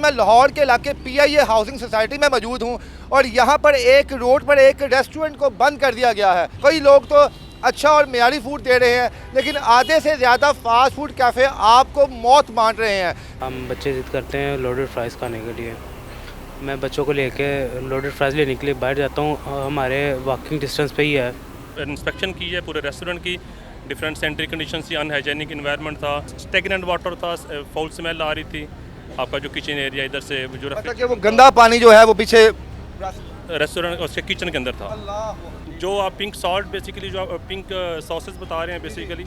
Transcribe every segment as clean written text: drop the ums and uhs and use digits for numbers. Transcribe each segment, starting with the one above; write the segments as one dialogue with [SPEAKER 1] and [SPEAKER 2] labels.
[SPEAKER 1] मैं लाहौर के इलाके PIA हाउसिंग सोसाइटी में मौजूद हूँ और यहाँ पर एक रोड पर एक रेस्टोरेंट को बंद कर दिया गया है। कई लोग तो अच्छा और मेयारी फूड दे रहे हैं, लेकिन आधे से ज़्यादा फास्ट फूड कैफ़े आपको मौत बांट रहे हैं।
[SPEAKER 2] हम बच्चे ज़िद करते हैं लोडेड फ्राइज़ खाने के लिए। मैं बच्चों को लेके लोडेड फ्राइज़ लेने के लिए बाहर जाता हूँ, हमारे वॉकिंग डिस्टेंस पे ही है।
[SPEAKER 3] इंस्पेक्शन की है पूरे रेस्टोरेंट की, डिफरेंट सेंट्री कंडीशन थी, अनहाइजेनिक इन्वायरमेंट था, स्टेगनेंट वाटर था, फाउल स्मेल आ रही थी। आपका जो किचन एरिया इधर से जो
[SPEAKER 1] मतलब कि वो गंदा पानी जो है वो पीछे
[SPEAKER 3] रेस्टोरेंट उसके किचन के अंदर था। जो आप पिंक सॉल्ट बेसिकली जो आप पिंक सॉसेस बता रहे हैं बेसिकली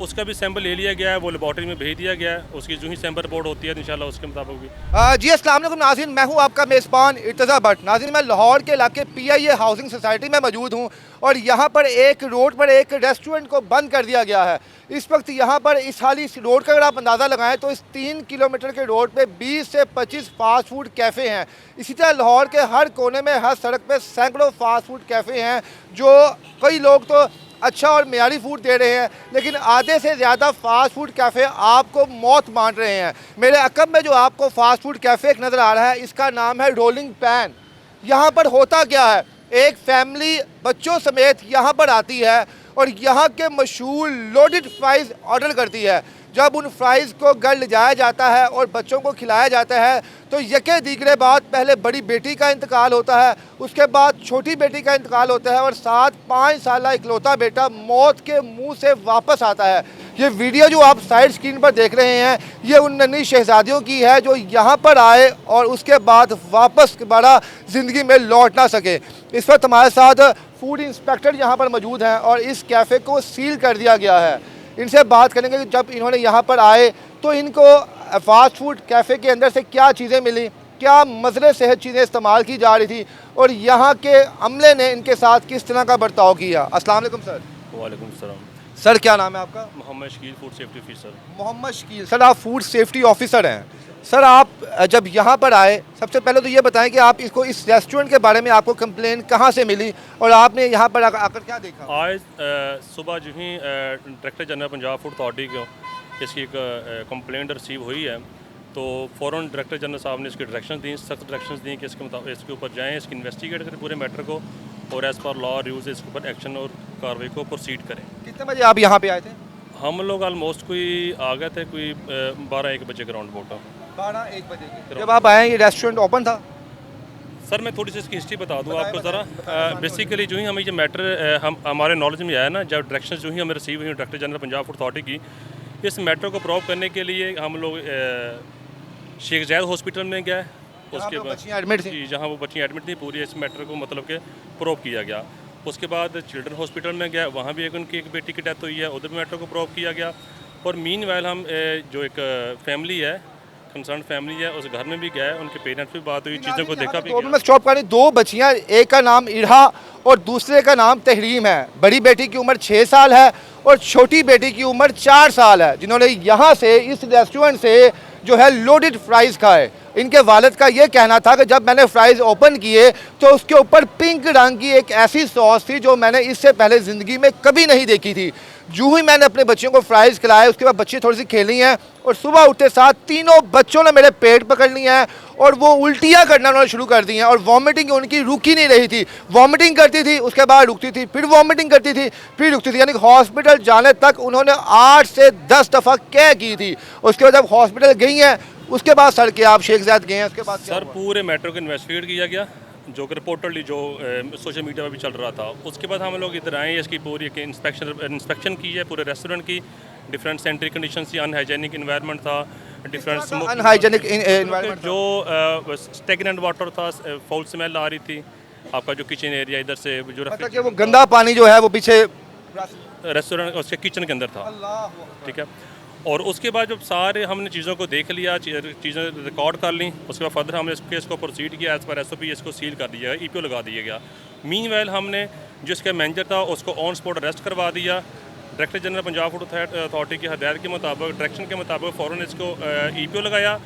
[SPEAKER 3] उसका भी सैंपल ले लिया गया है, वो लेबॉर्ट्री में भेज दिया गया है। उसकी जो ही सैंपल रिपोर्ट होती है इंशाल्लाह उसके मुताबिक भी।
[SPEAKER 1] जी अस्सलाम वालेकुम नाज़रीन, मैं हूं आपका मेज़बान इर्तज़ा भट्ट। नाज़रीन, मैं लाहौर के इलाके PIA हाउसिंग सोसाइटी में मौजूद हूं और यहां पर एक रोड पर एक रेस्टोरेंट को बंद कर दिया गया है। इस वक्त यहां पर इस रोड का अगर आप अंदाज़ा लगाएं तो इस 3 किलोमीटर के रोड पे 20 से 25 फास्ट फूड कैफ़े हैं। इसी तरह लाहौर के हर कोने में हर सड़क पे सैकड़ों फास्ट फूड कैफ़े हैं, जो कई लोग तो अच्छा और मेयारी फूड दे रहे हैं, लेकिन आधे से ज़्यादा फास्ट फूड कैफ़े आपको मौत बांट रहे हैं। मेरे अकब में जो आपको फास्ट फूड कैफ़े नज़र आ रहा है, इसका नाम है रोलिंग पैन। यहाँ पर होता क्या है, एक फैमिली बच्चों समेत यहाँ पर आती है और यहाँ के मशहूर लोडेड फ्राइज़ ऑर्डर करती है। जब उन फ्राइज़ को घर ले जाया जाता है और बच्चों को खिलाया जाता है तो यके दीगरे बाद पहले बड़ी बेटी का इंतकाल होता है, उसके बाद छोटी बेटी का इंतकाल होता है और साथ 5 साल इकलौता बेटा मौत के मुंह से वापस आता है। ये वीडियो जो आप साइड स्क्रीन पर देख रहे हैं, ये उन नन्ही शहजादियों की है जो यहाँ पर आए और उसके बाद वापस दोबारा ज़िंदगी में लौट ना सके। इस वक्त हमारे साथ फूड इंस्पेक्टर यहाँ पर मौजूद हैं और इस कैफ़े को सील कर दिया गया है। इनसे बात करेंगे कि जब इन्होंने यहाँ पर आए तो इनको फास्ट फूड कैफ़े के अंदर से क्या चीज़ें मिली, क्या मज़रे सेहत चीज़ें इस्तेमाल की जा रही थी और यहाँ के अमले ने इनके साथ किस तरह का बर्ताव किया। अस्सलाम वालेकुम सर।
[SPEAKER 3] वालेकुम सलाम।
[SPEAKER 1] सर क्या नाम है आपका?
[SPEAKER 3] Mohammad Shakeel, food safety officer.
[SPEAKER 1] Mohammad Shakeel sir, आप फूड सेफ्टी ऑफिसर हैं। सर आप जब यहाँ पर आए, सबसे पहले तो ये बताएं कि आप इसको इस रेस्टोरेंट के बारे में आपको कंप्लेन कहाँ से मिली और आपने यहाँ पर आकर क्या देखा?
[SPEAKER 3] आज सुबह जो ही director general Punjab food authority को इसकी एक कंप्लेंट रिसीव हुई है तो फ़ौरन डायरेक्टर जनरल साहब ने इसकी डायरेक्शन दी, सख्त डायरेक्शन दी कि इसके ऊपर जाएँ, इसकी इन्वेस्टिगेट करें पूरे मैटर को और एज़ पर लॉ रूल्स इसके ऊपर एक्शन और कार्रवाई को प्रोसीड करें।
[SPEAKER 1] कितने बजे आप यहाँ पे आए थे?
[SPEAKER 3] हम लोग ऑलमोस्ट कोई आ गए थे कोई 12-1 बजे के राउंड अबाउट।
[SPEAKER 1] 12-1 बजे के जब आप आए ये रेस्टोरेंट ओपन था?
[SPEAKER 3] सर मैं थोड़ी सी इसकी हिस्ट्री बता दूँ आपको ज़रा। बेसिकली जो ही हमें ये मैटर हमारे नॉलेज में आया ना, जब डायरेक्शन जो ही हमें रिसीव हुई director general Punjab food authority की, इस मैटर को प्रूव करने के लिए हम लोग शेख ज़ैद हॉस्पिटल में गए। उसके बाद
[SPEAKER 1] एडमिट थी,
[SPEAKER 3] जहाँ वो बच्चियाँ एडमिट थी, पूरी इस मैटर को मतलब कि प्रूव किया गया। उसके बाद चिल्ड्रन हॉस्पिटल में गया, वहाँ भी उनकी एक बेटी की डेथ हुई है, उधर भी मैटर को प्रूव किया गया। और मीन वाइल हम जो एक फैमिली है, कंसर्न फैमिली है, उस घर में भी गए, उनके पेरेंट्स भी बात हुई, चीज़ों को देखा भी।
[SPEAKER 1] मैं स्टॉप करें, 2 बच्चियाँ, एक का नाम इरहा और दूसरे का नाम तहरीम है। बड़ी बेटी की उम्र 6 साल है और छोटी बेटी की उम्र 4 साल है, जिन्होंने यहाँ से इस रेस्टोरेंट से जो है लोडेड फ्राइज़ खाए। इनके वालिद का ये कहना था कि जब मैंने फ्राइज़ ओपन किए तो उसके ऊपर पिंक रंग की एक ऐसी सॉस थी जो मैंने इससे पहले ज़िंदगी में कभी नहीं देखी थी। जो ही मैंने अपने बच्चों को फ्राइज़ खिलाए, उसके बाद बच्चे थोड़ी सी खेली हैं और सुबह उठते साथ तीनों बच्चों ने मेरे पेट पकड़ लिया है और वो उल्टियाँ करना उन्होंने शुरू कर दी हैं और वॉमिटिंग उनकी रुक ही नहीं रही थी। वॉमिटिंग करती थी, उसके बाद रुकती थी, फिर वॉमिटिंग करती थी, फिर रुकती थी, यानी हॉस्पिटल जाने तक उन्होंने 8 से 10 दफ़ा क्या की थी। उसके बाद जब हॉस्पिटल गई हैं उसके बाद सर के आप शेख ज़ैद गए हैं, उसके बाद
[SPEAKER 3] सर पूरे मैटर को इन्वेस्टिगेट किया गया जो कि रिपोर्टली जो सोशल मीडिया पर भी चल रहा था। उसके बाद हम लोग इधर आए, इसकी पूरी एक इंस्पेक्शन की है पूरे रेस्टोरेंट की, डिफरेंट सेंट्री कंडीशन थी, अनहाइजेनिक इन्वायरमेंट था, डिफरेंट
[SPEAKER 1] अनहाइजेनिक इन्वायरमेंट,
[SPEAKER 3] जो स्टेगनेंट वाटर था, फाउल स्मेल आ रही थी। आपका जो किचन एरिया इधर से जो
[SPEAKER 1] मतलब कि वो गंदा पानी जो है वो पीछे
[SPEAKER 3] रेस्टोरेंट उसके किचन के अंदर था, ठीक है। और उसके बाद जब सारे हमने चीज़ों को देख लिया, चीज़ें रिकॉर्ड कर ली, उसके बाद फर्दर हमने इस केस को प्रोसीड किया, एज़ पर SOP इसको सील कर दिया, EPO लगा दिया गया। मीनवाइल हमने जिसका मैनेजर था उसको ऑन स्पॉट अरेस्ट करवा दिया। Director general Punjab food authority की हदायत के मुताबिक, डायरेक्शन के मुताबिक फ़ौरन इसको EPO लगाया,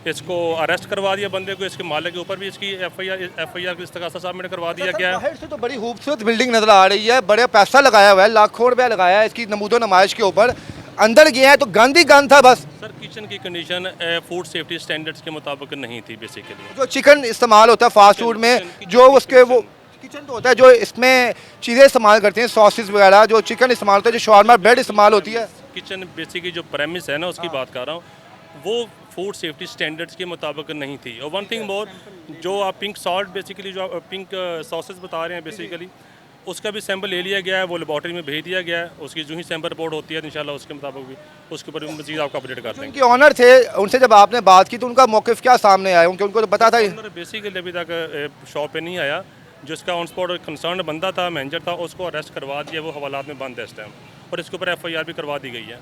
[SPEAKER 3] इसको अरेस्ट करवा दिया बंदे को। इसके मालिक के ऊपर भी इसकी FIR की इस्तगासा सबमिट करवा दिया गया।
[SPEAKER 1] बाहर से तो बड़ी खूबसूरत बिल्डिंग नज़र आ रही है, बड़े पैसा लगाया हुआ है, लाखों रुपया लगाया है इसकी नमूदो नमाइश के ऊपर। अंदर गए हैं तो गंद ही गंद था बस।
[SPEAKER 3] सर किचन की कंडीशन फूड सेफ्टी स्टैंडर्ड्स के मुताबिक नहीं थी बेसिकली।
[SPEAKER 1] जो चिकन इस्तेमाल होता है फास्ट फूड में, जो उसके वो किचन तो होता है जो इसमें चीज़ें इस्तेमाल करते हैं, सॉसेस वगैरह, जो चिकन इस्तेमाल होता है, जो शॉर्मा ब्रेड इस्तेमाल होती है,
[SPEAKER 3] किचन बेसिकली जो प्रेमिस है ना उसकी बात कर रहा हूँ, वो फूड सेफ्टी स्टैंडर्ड्स के मुताबिक नहीं थी। और वन थिंग मोर, जो आप पिंक सॉल्ट बेसिकली जो पिंक सॉसेस बता रहे हैं बेसिकली, उसका भी सैंपल ले लिया गया है, वो लेबॉर्ट्री में भेज दिया गया है। उसकी जो ही सैंपल रिपोर्ट होती है इंशाल्लाह उसके मुताबिक भी उसके ऊपर मजीद आपको अपडेट कर देंगे।
[SPEAKER 1] उनके ऑनर थे, उनसे जब आपने बात की तो उनका मौक़िफ़ क्या सामने आया? उनको तो पता था
[SPEAKER 3] बेसिकली अभी तक शॉप पे नहीं आया। जो इसका ऑन स्पॉट कंसर्न बंदा था, मैनेजर था, उसको अरेस्ट करवा दिया, वो हवालात में बंद है इस टाइम, और इसके ऊपर FIR भी करवा दी गई है।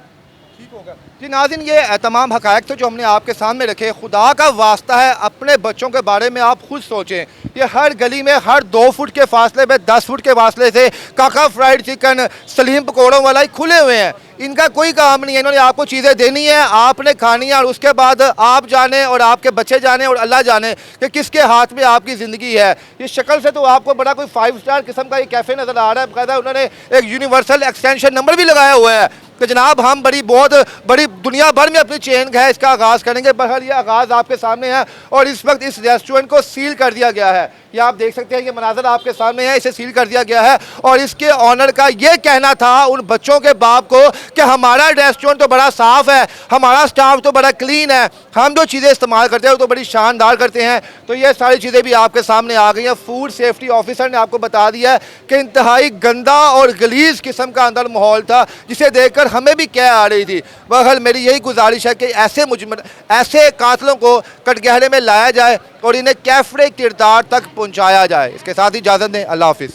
[SPEAKER 1] ठीक होगा जी। नाज़रीन, ये तमाम हक़ाइक़ थे जो हमने आपके सामने रखे। खुदा का वास्ता है अपने बच्चों के बारे में आप खुद सोचें। ये हर गली में हर 2 फुट के फासले में 10 फुट के फासले से काका फ्राइड चिकन, सलीम पकौड़ों वाला ही खुले हुए हैं। इनका कोई काम नहीं है, इन्होंने आपको चीज़ें देनी है, आपने खानी है, और उसके बाद आप जाने और आपके बच्चे जाने और अल्लाह जाने कि किसके हाथ में आपकी ज़िंदगी है। इस शक्ल से तो आपको बड़ा कोई 5 स्टार किस्म का ये कैफ़े नज़र आ रहा है। बाकायदा उन्होंने एक यूनिवर्सल एक्सटेंशन नंबर भी लगाया हुआ है कि जनाब हम बहुत बड़ी दुनिया भर में अपनी चेन का है इसका आगाज़ करेंगे। बहरहाल ये आगाज़ आपके सामने है और इस वक्त इस रेस्टोरेंट को सील कर दिया गया है। ये आप देख सकते हैं, ये मनाजर आपके सामने है, इसे सील कर दिया गया है। और इसके ऑनर का ये कहना था उन बच्चों के बाप को कि हमारा रेस्टोरेंट तो बड़ा साफ़ है, हमारा स्टाफ तो बड़ा क्लीन है, हम जो चीज़ें इस्तेमाल करते हैं वो तो बड़ी शानदार करते हैं। तो ये सारी चीज़ें भी आपके सामने आ गई हैं। फूड सेफ्टी ऑफिसर ने आपको बता दिया है कि इंतहाई गंदा और गलीज़ किस्म का अंदर माहौल था, जिसे देखकर हमें भी क्या आ रही थी। बहरहाल मेरी यही गुजारिश है कि ऐसे कातलों को कटघरे में लाया जाए और इन्हें कैफरे किरदार तक पहुँचाया जाए। इसके साथ ही इजाज़त दें, अल्लाह हाफिज़।